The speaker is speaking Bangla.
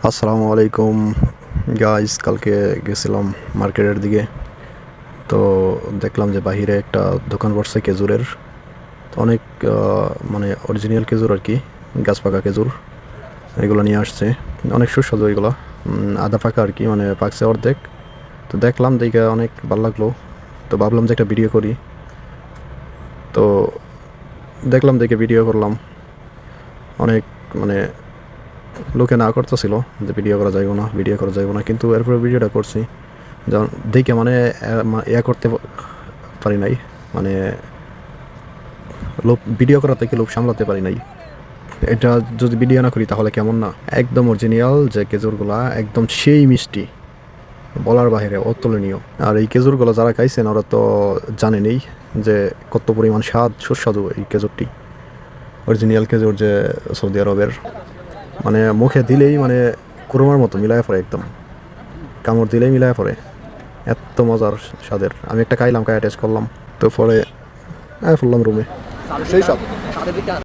আসসালামু আলাইকুম গাইস। কালকে গেছিলাম মার্কেটের দিকে। তো দেখলাম যে বাহিরে একটা দোকান বসছে খেজুরের। তো অনেক মানে অরিজিনাল খেজুর আর কি, গাছ পাকা খেজুর এগুলো নিয়ে আসছে। অনেক সুস্বাদু এগুলো, আধা পাকা আর কি, মানে পাকছে অর্ধেক। তো দেখলাম, দেখে অনেক ভালো লাগলো। তো ভাবলাম যে একটা ভিডিও করি। তো দেখলাম, দেখে ভিডিও করলাম। অনেক মানে লোকে না করতেছিল যে ভিডিও করা যাইব না, ভিডিও করা যাইব না, কিন্তু এরপরে ভিডিওটা করছি। যেমন দেখে মানে ইয়া করতে পারি নাই, মানে লোভ ভিডিও করা থেকে লোভ সামলাতে পারি নাই। এটা যদি ভিডিও না করি তাহলে কেমন না? একদম অরিজিনাল যে খেজুরগুলা, একদম সেই মিষ্টি, বলার বাইরে অতুলনীয়। আর এই খেজুরগুলো যারা খাইছেন ওরা তো জানেনই যে কত পরিমাণ স্বাদ সুস্বাদু এই খেজুরটি। অরিজিনাল খেজুর যে সৌদি আরবের, মানে মুখে দিলেই মানে কুরমার মতো মিলায় পড়ে, একদম কামড় দিলেই মিলায় পড়ে, এত মজার স্বাদের। আমি একটা খাইলাম, খাইয়া টেস্ট করলাম। তো পরে ফুললাম রুমে। সেই সব